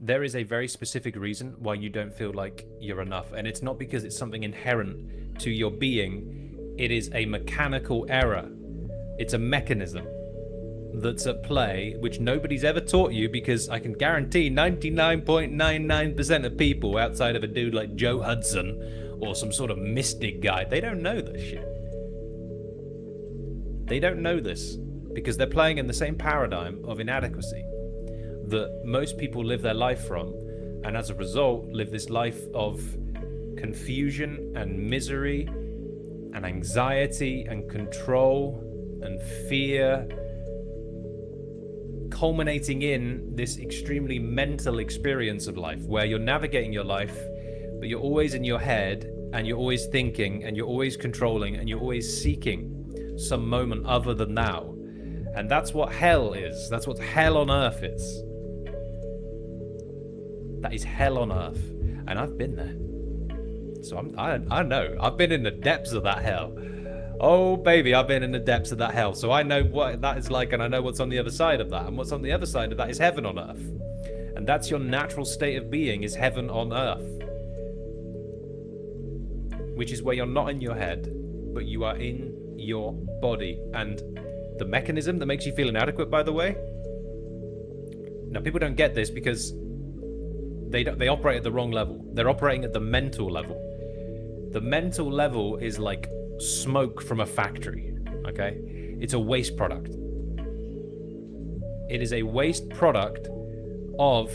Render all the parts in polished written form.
there is a very specific reason why you don't feel like you're enough. And it's not because it's something inherent to your being, it is a mechanical error. It's a mechanism that's at play, which nobody's ever taught you, because I can guarantee 99.99% of people outside of a dude like Joe Hudson or some sort of mystic guy, they don't know this shit. They don't know this because they're playing in the same paradigm of inadequacy that most people live their life from, and as a result live this life of confusion and misery and anxiety and control and fear, culminating in this extremely mental experience of life where you're navigating your life, but you're always in your head and you're always thinking and you're always controlling and you're always seeking some moment other than now. And that's what hell is. That's what hell on earth is. That is hell on earth. And I've been there. So I know. I've been in the depths of that hell. Oh, baby, I've been in the depths of that hell. So I know what that is like, and I know what's on the other side of that. And what's on the other side of that is heaven on earth. And that's your natural state of being, is heaven on earth. Which is where you're not in your head, but you are in your body. And the mechanism that makes you feel inadequate, by the way, now people don't get this because they operate at the wrong level. They're operating at the mental level. The mental level is like smoke from a factory, okay? It's a waste product. It is a waste product of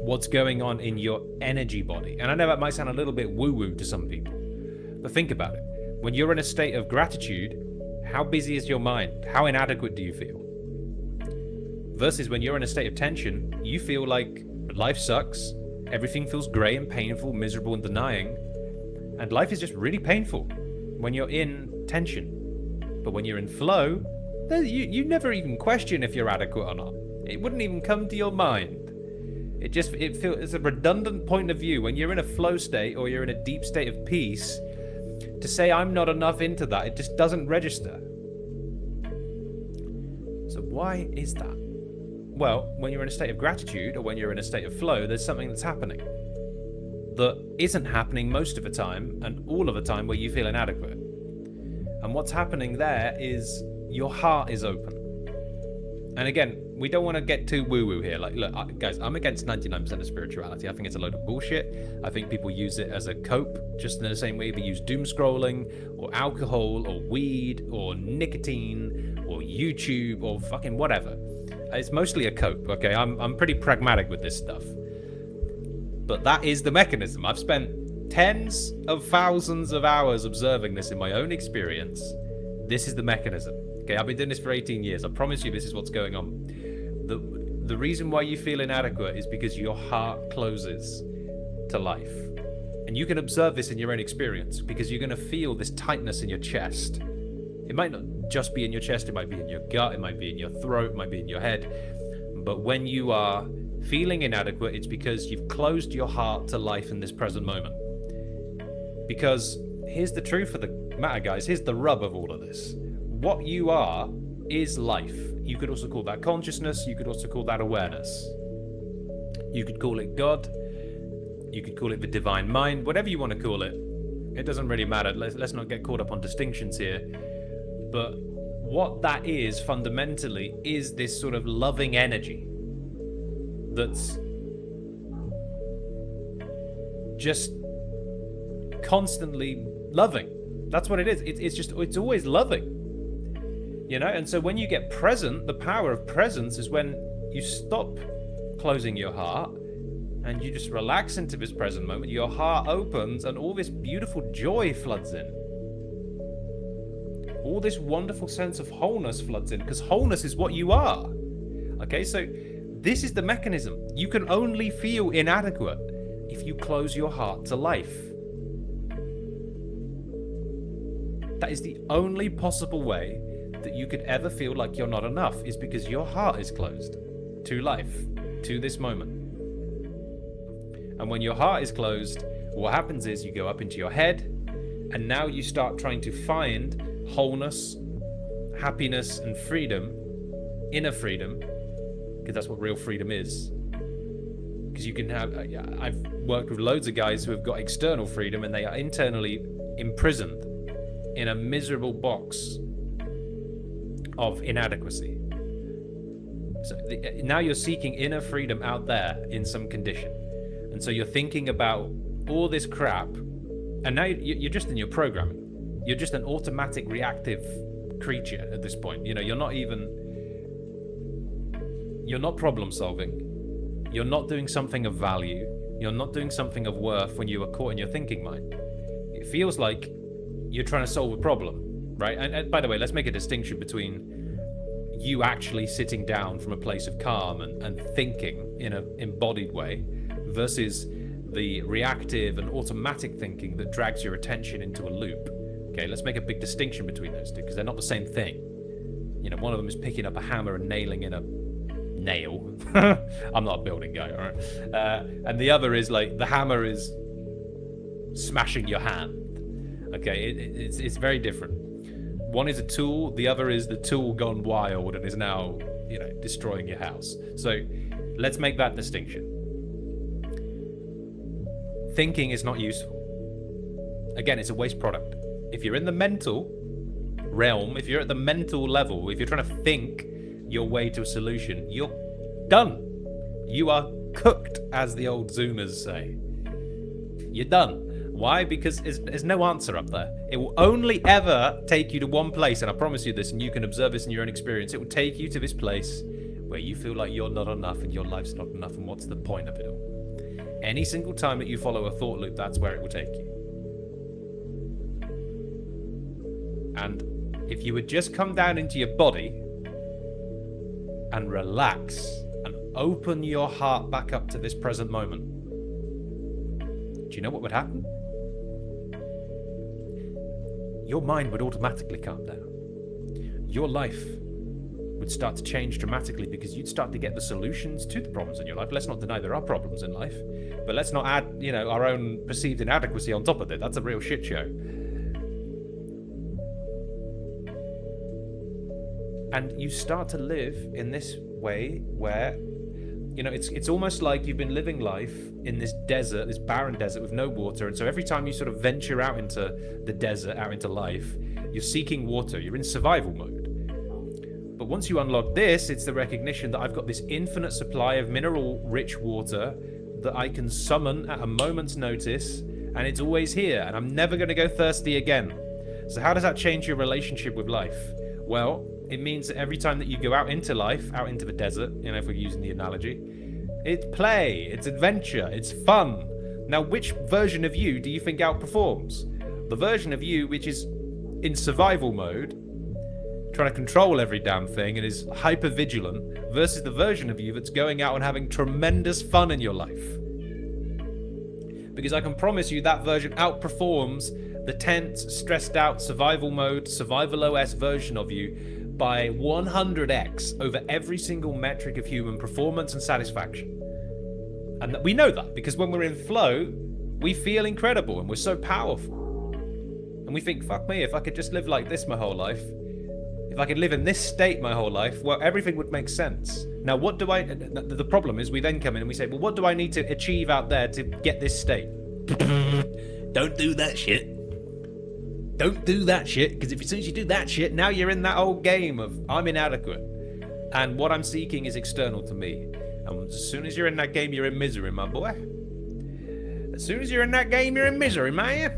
what's going on in your energy body. And I know that might sound a little bit woo-woo to some people, but think about it. When you're in a state of gratitude, how busy is your mind? How inadequate do you feel? Versus when you're in a state of tension, you feel like life sucks, everything feels grey and painful, miserable and denying, and life is just really painful when you're in tension. But when you're in flow, you never even question if you're adequate or not. It wouldn't even come to your mind. It feels it's a redundant point of view when you're in a flow state or you're in a deep state of peace. To say I'm not enough into that, it just doesn't register. So why is that? Well, when you're in a state of gratitude or when you're in a state of flow, there's something that's happening that isn't happening most of the time and all of the time where you feel inadequate. And what's happening there is your heart is open. And again, we don't want to get too woo-woo here. Like, look, guys, I'm against 99% of spirituality. I think it's a load of bullshit. I think people use it as a cope, just in the same way they use doom scrolling, or alcohol, or weed, or nicotine, or YouTube, or fucking whatever. It's mostly a cope, okay? I'm pretty pragmatic with this stuff. But that is the mechanism. I've spent tens of thousands of hours observing this in my own experience. This is the mechanism. Okay, I've been doing this for 18 years. I promise you this is what's going on. The reason why you feel inadequate is because your heart closes to life. And you can observe this in your own experience because you're going to feel this tightness in your chest. It might not just be in your chest, it might be in your gut, it might be in your throat, it might be in your head. But when you are feeling inadequate, it's because you've closed your heart to life in this present moment. Because here's the truth of the matter, guys. Here's the rub of all of this. What you are is life. You could also call that consciousness. You could also call that awareness. You could call it God. You could call it the divine mind. Whatever you want to call it. It doesn't really matter. Let's not get caught up on distinctions here. But what that is fundamentally is this sort of loving energy that's just constantly loving. That's what it is. It's always loving. You know, and so when you get present, the power of presence is when you stop closing your heart and you just relax into this present moment. Your heart opens and all this beautiful joy floods in. All this wonderful sense of wholeness floods in, because wholeness is what you are. Okay, so this is the mechanism. You can only feel inadequate if you close your heart to life. That is the only possible way that you could ever feel like you're not enough, is because your heart is closed to life, to this moment. And when your heart is closed, what happens is you go up into your head, and now you start trying to find wholeness, happiness, and freedom, inner freedom, because that's what real freedom is, because you can have. I've worked with loads of guys who have got external freedom and they are internally imprisoned in a miserable box of inadequacy. So now you're seeking inner freedom out there in some condition, and so you're thinking about all this crap, and now you're just in your programming. You're just an automatic reactive creature at this point. You know, you're not problem solving. You're not doing something of value. You're not doing something of worth when you are caught in your thinking mind. It feels like you're trying to solve a problem, right? And by the way, let's make a distinction between you actually sitting down from a place of calm and thinking in an embodied way versus the reactive and automatic thinking that drags your attention into a loop. Okay, let's make a big distinction between those two because they're not the same thing. You know, one of them is picking up a hammer and nailing in a nail. I'm not a building guy, all right? And the other is like the hammer is smashing your hand. Okay, it's very different. One is a tool, the other is the tool gone wild and is now, you know, destroying your house. So let's make that distinction. Thinking is not useful. Again, it's a waste product. If you're in the mental realm, if you're at the mental level, if you're trying to think your way to a solution, you're done. You are cooked, as the old Zoomers say. You're done. Why? Because there's no answer up there. It will only ever take you to one place, and I promise you this, and you can observe this in your own experience. It will take you to this place where you feel like you're not enough and your life's not enough, and what's the point of it all? Any single time that you follow a thought loop, that's where it will take you. And if you would just come down into your body and relax and open your heart back up to this present moment, do you know what would happen? Your mind would automatically calm down. Your life would start to change dramatically because you'd start to get the solutions to the problems in your life. Let's not deny there are problems in life, but let's not add, you know, our own perceived inadequacy on top of it. That's a real shit show. And you start to live in this way where, you know, it's almost like you've been living life in this desert, this barren desert with no water. And so every time you sort of venture out into the desert, out into life, you're seeking water. You're in survival mode. But once you unlock this, it's the recognition that I've got this infinite supply of mineral-rich water that I can summon at a moment's notice, and it's always here, and I'm never going to go thirsty again. So how does that change your relationship with life? Well, it means that every time that you go out into life, out into the desert, you know, if we're using the analogy, it's play, it's adventure, it's fun. Now, which version of you do you think outperforms? The version of you which is in survival mode, trying to control every damn thing and is hyper vigilant, versus the version of you that's going out and having tremendous fun in your life. Because I can promise you that version outperforms the tense, stressed out, survival mode, survival OS version of you by 100x over every single metric of human performance and satisfaction. And we know that because when we're in flow, we feel incredible and we're so powerful. And we think, fuck me, if I could just live like this my whole life, if I could live in this state my whole life, well, everything would make sense. Now, what do the problem is we then come in and we say, well, what do I need to achieve out there to get this state? Don't do that shit. Don't do that shit, because as soon as you do that shit, now you're in that old game of I'm inadequate. And what I'm seeking is external to me. And as soon as you're in that game, you're in misery, my boy. As soon as you're in that game, you're in misery, man.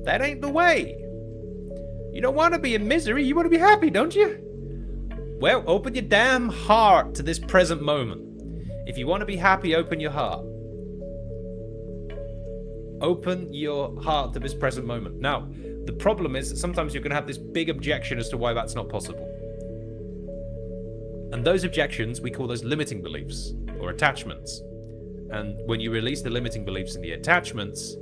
That ain't the way. You don't want to be in misery, you want to be happy, don't you? Well, open your damn heart to this present moment. If you want to be happy, open your heart. Open your heart to this present moment. Now, the problem is that sometimes you're going to have this big objection as to why that's not possible. And those objections, we call those limiting beliefs or attachments. And when you release the limiting beliefs and the attachments,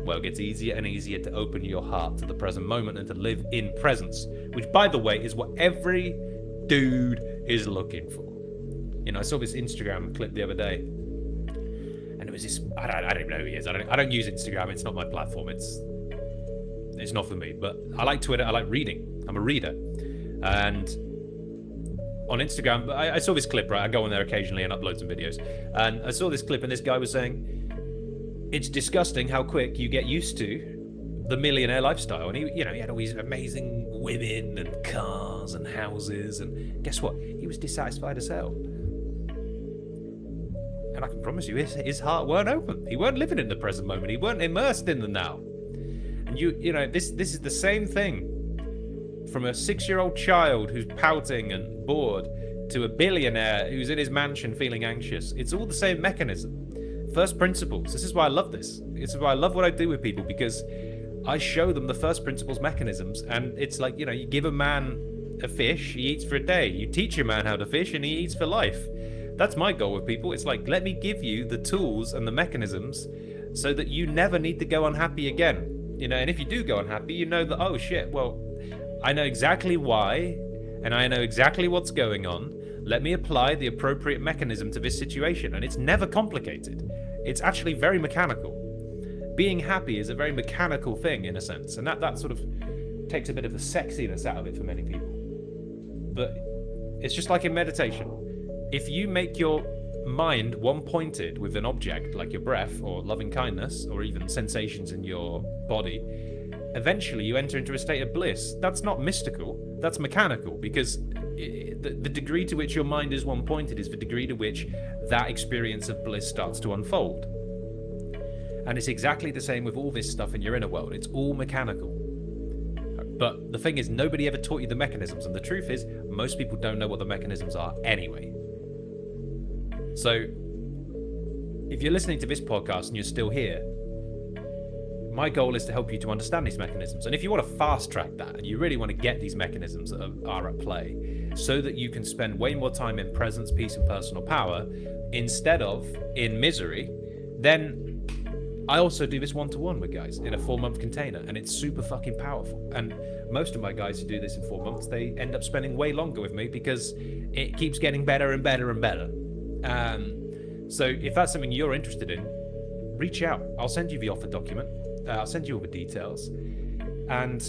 well, it gets easier and easier to open your heart to the present moment and to live in presence, which, by the way, is what every dude is looking for. You know, I saw this Instagram clip the other day, and it was this, I don't even know who he is. I don't use Instagram. It's not my platform. It's not for me, but I like Twitter. I like reading. I'm a reader. And on Instagram. But I saw this clip, right? I go on there occasionally and upload some videos. And I saw this clip, and this guy was saying, it's disgusting how quick you get used to the millionaire lifestyle. And he had all these amazing women and cars and houses. And guess what? He was dissatisfied as hell. And I can promise you, his heart weren't open. He weren't living in the present moment. He weren't immersed in the now. And this is the same thing. From a 6-year-old child who's pouting and bored to a billionaire who's in his mansion feeling anxious. It's all the same mechanism. First principles. This is why I love this. This is why I love what I do with people, because I show them the first principles mechanisms. And it's like, you give a man a fish, he eats for a day. You teach a man how to fish and he eats for life. That's my goal with people. It's like, let me give you the tools and the mechanisms so that you never need to go unhappy again. And if you do go unhappy, you know that, oh shit, well, I know exactly why, and I know exactly what's going on. Let me apply the appropriate mechanism to this situation. And it's never complicated. It's actually very mechanical. Being happy is a very mechanical thing in a sense. And that sort of takes a bit of the sexiness out of it for many people. But it's just like in meditation. If you make your mind one-pointed with an object like your breath or loving kindness or even sensations in your body, eventually you enter into a state of bliss. That's not mystical, that's mechanical, because the degree to which your mind is one-pointed is the degree to which that experience of bliss starts to unfold. And it's exactly the same with all this stuff in your inner world. It's all mechanical. But the thing is, nobody ever taught you the mechanisms, and the truth is, most people don't know what the mechanisms are anyway. So, if you're listening to this podcast and you're still here, my goal is to help you to understand these mechanisms. And if you want to fast track that, and you really want to get these mechanisms that are at play, so that you can spend way more time in presence, peace, and personal power, instead of in misery, then I also do this one-to-one with guys in a 4-month container, and it's super fucking powerful. And most of my guys who do this in 4 months, they end up spending way longer with me because it keeps getting better and better and better. So if that's something you're interested in, reach out. I'll send you the offer document. I'll send you all the details. And,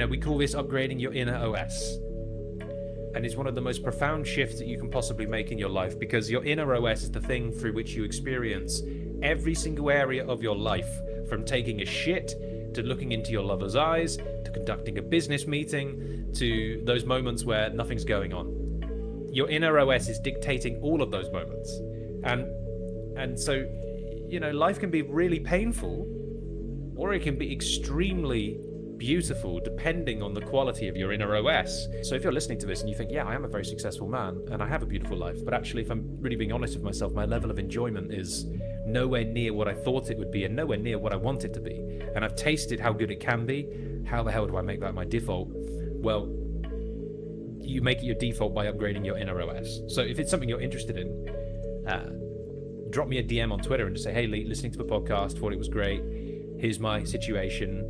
we call this upgrading your inner OS. And it's one of the most profound shifts that you can possibly make in your life, because your inner OS is the thing through which you experience every single area of your life, from taking a shit to looking into your lover's eyes to conducting a business meeting to those moments where nothing's going on. Your inner OS is dictating all of those moments. And so, life can be really painful, or it can be extremely beautiful depending on the quality of your inner OS. So if you're listening to this and you think, yeah, I am a very successful man and I have a beautiful life, but actually if I'm really being honest with myself, my level of enjoyment is nowhere near what I thought it would be and nowhere near what I want it to be. And I've tasted how good it can be. How the hell do I make that my default? Well, you make it your default by upgrading your inner OS. So if it's something you're interested in, drop me a DM on Twitter and just say, hey, Lee, listening to the podcast, thought it was great. Here's my situation.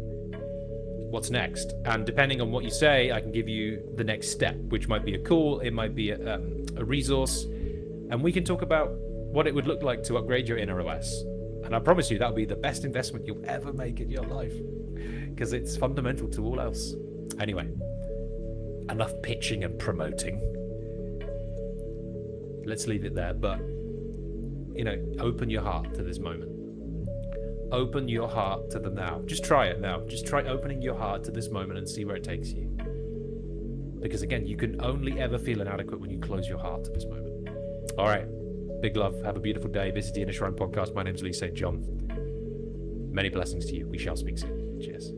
What's next? And depending on what you say, I can give you the next step, which might be a call, it might be a resource, and we can talk about what it would look like to upgrade your inner OS. And I promise you, that'll be the best investment you'll ever make in your life, because it's fundamental to all else. Anyway, enough pitching and promoting. Let's leave it there, but, open your heart to this moment. Open your heart to the now. Just try it now. Just try opening your heart to this moment and see where it takes you. Because again, you can only ever feel inadequate when you close your heart to this moment. All right. Big love. Have a beautiful day. This is the Inner Shrine Podcast. My name's Lee St. John. Many blessings to you. We shall speak soon. Cheers.